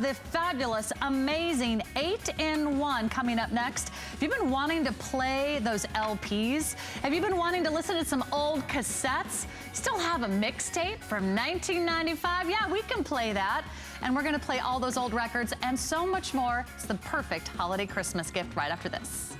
have the fabulous, amazing 8-in-1 coming up next. If you've been wanting to play those LPs, have you been wanting to listen to some old cassettes, still have a mixtape from 1995? Yeah, we can play that. And we're gonna play all those old records and so much more. It's the perfect holiday Christmas gift right after this.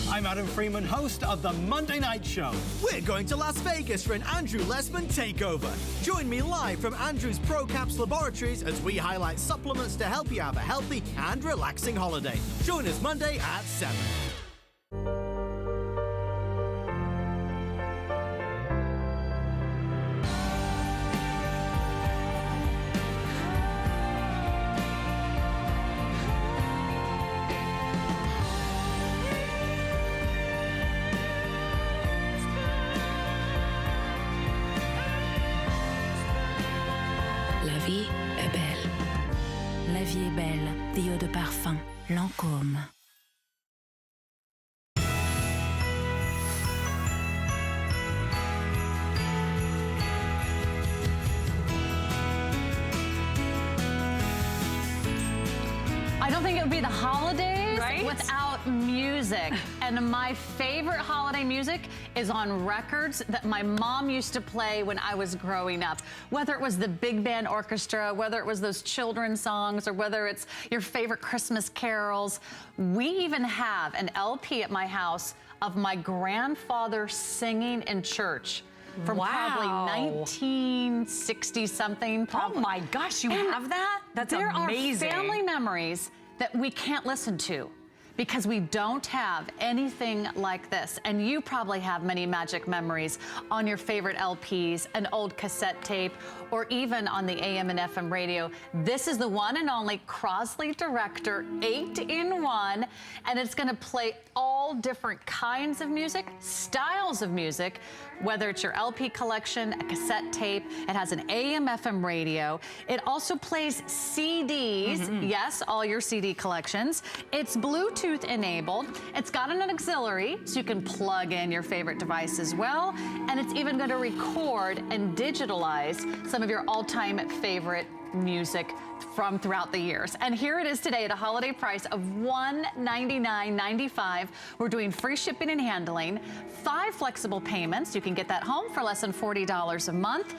I'm Adam Freeman, host of the Monday Night Show. We're going to Las Vegas for an Andrew Lessman takeover. Join me live from Andrew's ProCaps Laboratories as we highlight supplements to help you have a healthy and relaxing holiday. Join us Monday at 7. La vie est belle. La vie est belle, des eaux de parfum, Lancôme. I don't think it would be the holidays without music. And my favorite holiday music is on records that my mom used to play when I was growing up. Whether it was the big band orchestra, whether it was those children's songs, or whether it's your favorite Christmas carols. We even have an LP at my house of my grandfather singing in church. From probably 1960 something. Oh my gosh, you have that? That's amazing. There are family memories that we can't listen to because we don't have anything like this. And you probably have many magic memories on your favorite LPs, an old cassette tape, or even on the AM and FM radio. This is the one and only Crosley Director 8-in-1, and it's gonna play all different kinds of music, styles of music, whether it's your LP collection, a cassette tape, it has an AM FM radio. It also plays CDs, yes, all your CD collections. It's Bluetooth enabled. It's got an auxiliary, so you can plug in your favorite device as well. And it's even gonna record and digitalize some of your all-time favorite music from throughout the years. And here it is today at a holiday price of $199.95. We're doing free shipping and handling, 5 flexible payments. You can get that home for less than $40 a month.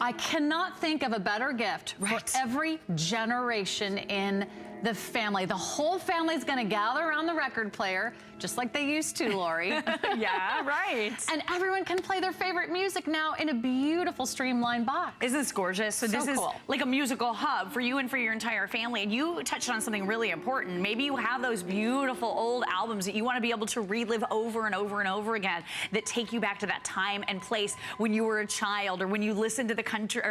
I cannot think of a better gift for every generation in the family. The whole family's gonna gather around the record player, just like they used to, Lori. Yeah, right. And everyone can play their favorite music now in a beautiful streamlined box. Isn't this gorgeous? So this is cool. Like a musical hub for you and for your entire family. And you touched on something really important. Maybe you have those beautiful old albums that you want to be able to relive over and over and over again that take you back to that time and place when you were a child, or when you listened to the country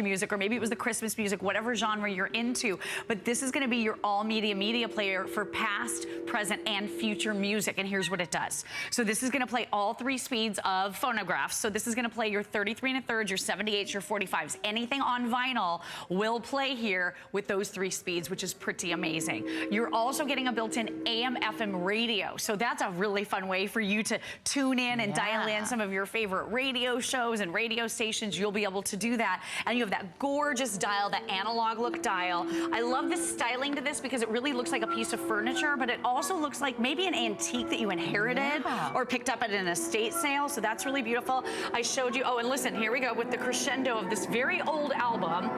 music, or maybe it was the Christmas music, whatever genre you're into. But this is going to be your all media player for past, present, and future music. And here's what it does. So this is going to play all 3 speeds of phonographs. So this is going to play your 33 1/3, your 78s, your 45s. Anything on vinyl will play here with those 3 speeds, which is pretty amazing. You're also getting a built-in AM FM radio. So that's a really fun way for you to tune in and dial in some of your favorite radio shows and radio stations. You'll be able to do that. And you have that gorgeous dial, that analog look dial. I love the styling to this because it really looks like a piece of furniture, but it also looks like maybe an antique that you inherited or picked up at an estate sale. So that's really beautiful. I showed you, oh, and listen, here we go with the crescendo of this very old album.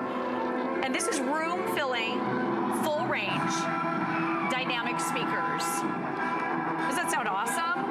And this is room filling, full range, dynamic speakers. Does that sound awesome?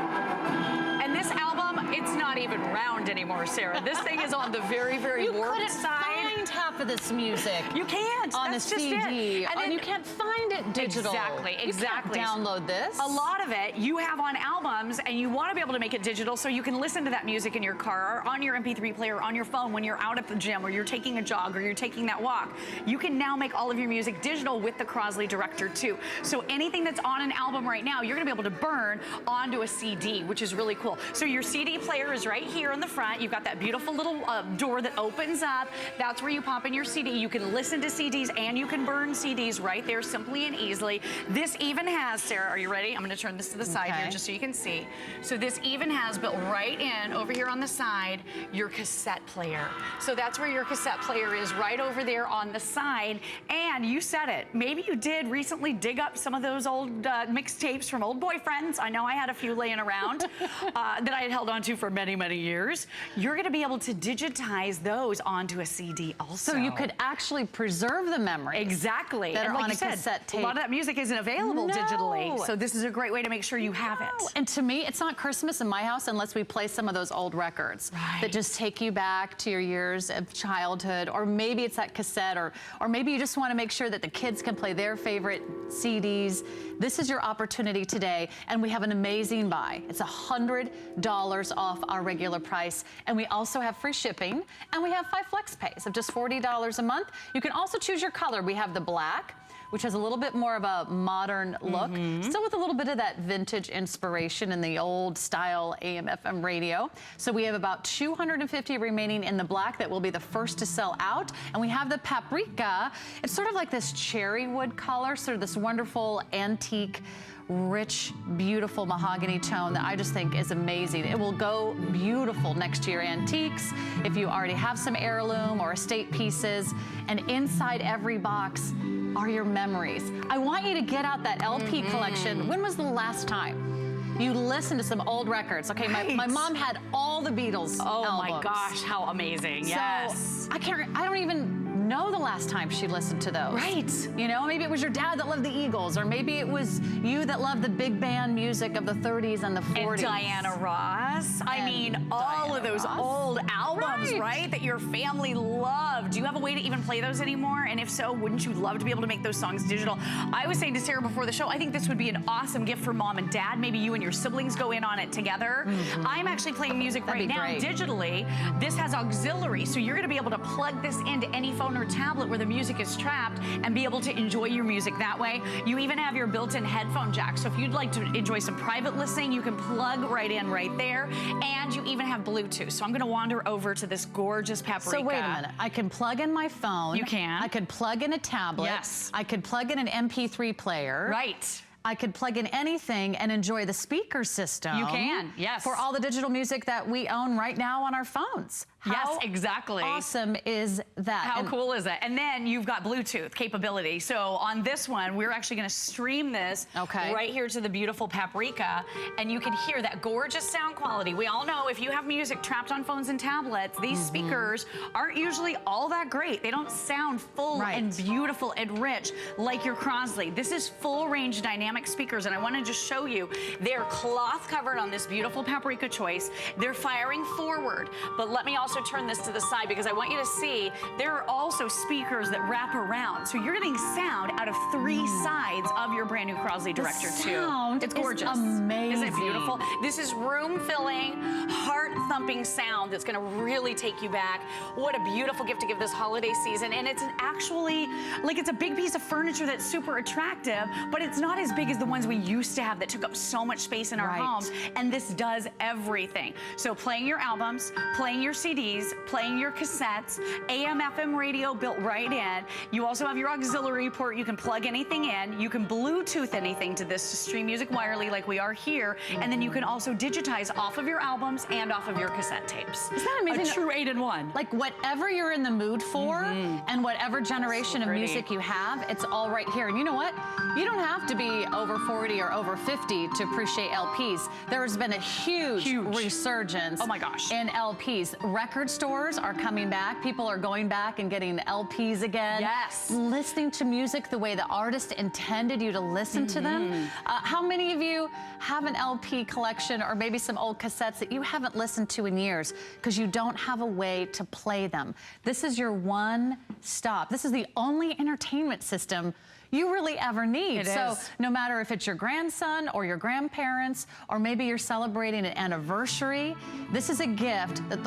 And this album, it's not even round anymore, Sarah. This thing is on the very, very warped side. You couldn't find half of this music. You can't. On That's a just CD. It. And you can't find it digital. Exactly. You can't download this. A lot of it you have on albums, and you want to be able to make it digital so you can listen to that music in your car, or on your MP3 player, on your phone when you're out at the gym, or you're taking a jog, or you're taking that walk. You can now make all of your music digital with the Crosley Director 2. So anything that's on an album right now, you're going to be able to burn onto a CD, which is really cool. So your CD player is right here in the front. You've got that beautiful little door that opens up. That's that's where you pop in your CD. You can listen to CDs and you can burn CDs right there simply and easily. This even has, Sarah, are you ready? I'm gonna turn this to the side here just so you can see. So this even has built right in over here on the side your cassette player. So that's where your cassette player is, right over there on the side. And you said it, maybe you did recently dig up some of those old mixtapes from old boyfriends. I know I had a few laying around that I had held on to for many, many years. You're gonna be able to digitize those onto a CD also. So you could actually preserve the memories. Exactly. That are like on a said, cassette tape. A lot of that music isn't available digitally. So this is a great way to make sure you have it. And to me, it's not Christmas in my house unless we play some of those old records that just take you back to your years of childhood, or maybe it's that cassette, or maybe you just want to make sure that the kids can play their favorite CDs. This is your opportunity today, and we have an amazing buy. It's $100 off our regular price, and we also have free shipping, and we have 5 flex pays of just $40 a month. You can also choose your color. We have the black, which has a little bit more of a modern look, still with a little bit of that vintage inspiration in the old style AM/FM radio. So we have about 250 remaining in the black that will be the first to sell out. And we have the paprika. It's sort of like this cherry wood color, sort of this wonderful antique, rich, beautiful mahogany tone that I just think is amazing. It will go beautiful next to your antiques, if you already have some heirloom or estate pieces. And inside every box are your memories. I want you to get out that LP collection. When was the last time you listened to some old records? Okay, my mom had all the Beatles albums. My gosh, how amazing. Yes. So I don't even know the last time she listened to those. Right. You know, maybe it was your dad that loved the Eagles, or maybe it was you that loved the big band music of the 30s and the 40s. And Diana Ross. I mean, all of those old albums, right, that your family loved. Do you have a way to even play those anymore? And if so, wouldn't you love to be able to make those songs digital? I was saying to Sarah before the show, I think this would be an awesome gift for mom and dad. Maybe you and your siblings go in on it together. I'm actually playing music right now digitally. This has auxiliary, so you're gonna be able to plug this into any phone or tablet where the music is trapped and be able to enjoy your music that way. You even have your built-in headphone jack, so if you'd like to enjoy some private listening, you can plug right in right there, and you even have Bluetooth. So I'm gonna wander over to this gorgeous paprika. So wait a minute, I can plug in my phone. You can. I could plug in a tablet. Yes. I could plug in an MP3 player. Right. I could plug in anything and enjoy the speaker system. You can, yes. For all the digital music that we own right now on our phones. Yes, exactly. How awesome is that? How cool is it? And then you've got Bluetooth capability. So on this one, we're actually going to stream this right here to the beautiful paprika, and you can hear that gorgeous sound quality. We all know if you have music trapped on phones and tablets, these speakers aren't usually all that great. They don't sound full and beautiful and rich like your Crosley. This is full range dynamic speakers, and I want to just show you. They're cloth covered on this beautiful paprika choice. They're firing forward, but let me also turn this to the side because I want you to see there are also speakers that wrap around. So you're getting sound out of 3 sides of your brand new Crosley Director too. It's gorgeous. Amazing. Isn't it beautiful? This is room-filling, heart-thumping sound that's gonna really take you back. What a beautiful gift to give this holiday season. And it's actually, like, it's a big piece of furniture that's super attractive, but it's not as big as the ones we used to have that took up so much space in our homes. And this does everything. So playing your albums, playing your CDs, playing your cassettes, AM/FM radio built right in. You also have your auxiliary port. You can plug anything in. You can Bluetooth anything to this to stream music wirelessly like we are here. And then you can also digitize off of your albums and off of your cassette tapes. Isn't that amazing? A true 8-in-1. Like whatever you're in the mood for and whatever generation of music you have, it's all right here. And you know what? You don't have to be over 40 or over 50 to appreciate LPs. There has been a huge resurgence in LPs. Record stores are coming back. People are going back and getting LPs again. Yes. Listening to music the way the artist intended you to listen to them. How many of you have an LP collection or maybe some old cassettes that you haven't listened to in years because you don't have a way to play them? This is your one stop. This is the only entertainment system you really ever need. So no matter if it's your grandson or your grandparents, or maybe you're celebrating an anniversary, this is a gift that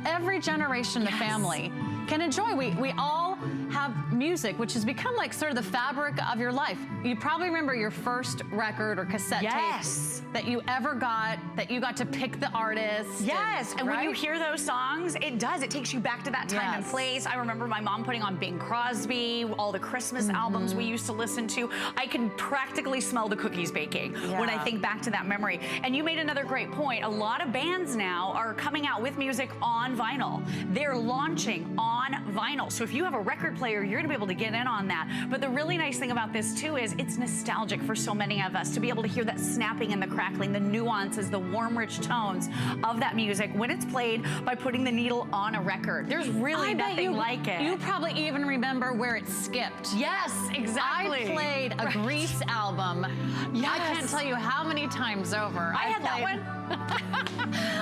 every generation in the family can enjoy. We all have music, which has become like sort of the fabric of your life. You probably remember your first record or cassette Yes. tape that you ever got, that you got to pick the artist. Yes, and when you right? hear those songs, it does. It takes you back to that time and Yes. place. I remember my mom putting on Bing Crosby, all the Christmas albums we used to listen to. I can practically smell the cookies baking when I think back to that memory. And you made another great point. A lot of bands now are coming out with music on vinyl. They're launching on vinyl. So if you have a record player, you're gonna be able to get in on that. But the really nice thing about this too is it's nostalgic for so many of us to be able to hear that snapping and the crackling, the nuances, the warm, rich tones of that music when it's played by putting the needle on a record. There's really I bet nothing you, like it. You probably even remember where it skipped. Yes, exactly. I played a Grease album. Yes. I can't tell you how many times over. I had that one.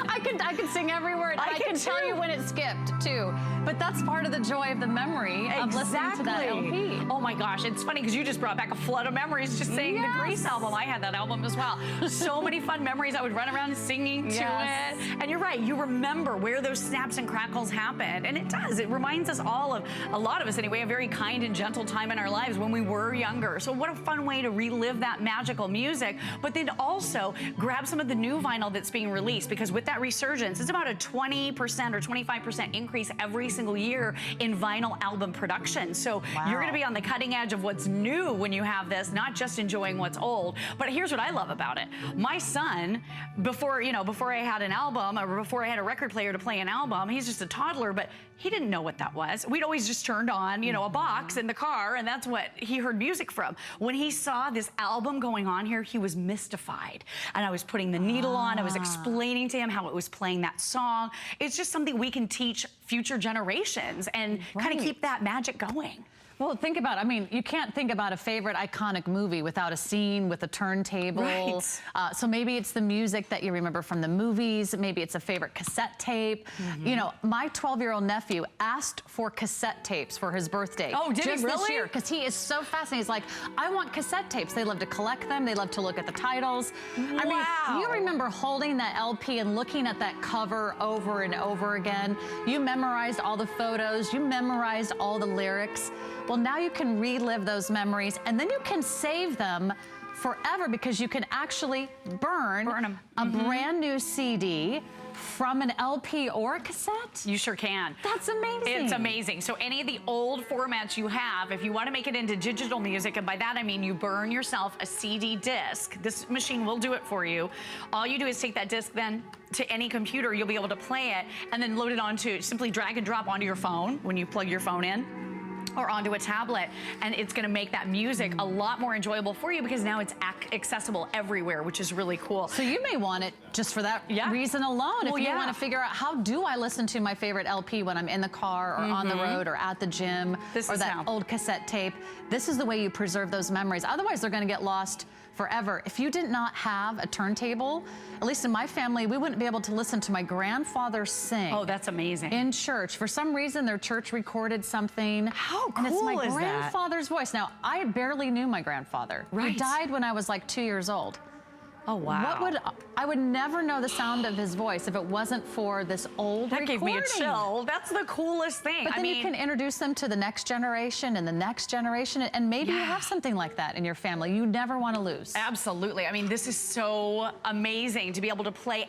I could sing every word. I can tell you when it skipped too. But that's part of the joy of the memory of listening to that LP. Oh my gosh, it's funny because you just brought back a flood of memories just saying the Grease album. I had that album as well. So many fun memories. I would run around singing to it. And you're right, you remember where those snaps and crackles happened. And it does. It reminds us all of, a lot of us anyway, a very kind and gentle time in our lives when we were younger. So what a fun way to relive that magical music, but then also grab some of the new vinyl that's being released, because with that resurgence, it's about a 20% or 25% increase every single year in vinyl album production. So you're going to be on the cutting edge of what's new when you have this, not just enjoying what's old. But here's what I love about it. My son, before I had an album or before I had a record player to play an album, he's just a toddler, but he didn't know what that was. We'd always just turned on, a box in the car, and that's what he heard music from. When he saw this album going on here, he was mystified. And I was putting the needle on, I was explaining to him how it was playing that song. It's just something we can teach future generations and kind of keep that magic going. Well, think about it. I mean, you can't think about a favorite iconic movie without a scene with a turntable. Right. So maybe it's the music that you remember from the movies. Maybe it's a favorite cassette tape. My 12-year-old nephew asked for cassette tapes for his birthday. Oh, did he just really? this year, because he is so fascinated. He's like, I want cassette tapes. They love to collect them. They love to look at the titles. I mean, you remember holding that LP and looking at that cover over and over again. You memorized all the photos. You memorized all the lyrics. Well, now you can relive those memories, and then you can save them forever, because you can actually burn them. a brand new CD from an LP or a cassette. You sure can. That's amazing. It's amazing. So any of the old formats you have, if you want to make it into digital music, and by that I mean you burn yourself a CD disc, this machine will do it for you. All you do is take that disc then to any computer, you'll be able to play it, and then load it onto, simply drag and drop onto your phone when you plug your phone in, or onto a tablet, and it's gonna make that music a lot more enjoyable for you, because now it's accessible everywhere, which is really cool. So you may want it just for that reason alone. If you want to figure out, how do I listen to my favorite LP when I'm in the car or on the road or at the gym, or that old cassette tape? This is the way you preserve those memories. Otherwise, they're going to get lost forever. If you did not have a turntable, at least in my family, we wouldn't be able to listen to my grandfather sing. Oh, that's amazing. In church. For some reason, their church recorded something. How cool and it's my is that? grandfather's voice. Now, I barely knew my grandfather. Right. He died when I was like 2 years old. Oh, wow. I would never know the sound of his voice if it wasn't for this old recording. That gave me a chill. That's the coolest thing. But then you can introduce them to the next generation and the next generation, and maybe you have something like that in your family you never want to lose. Absolutely. I mean, this is so amazing to be able to play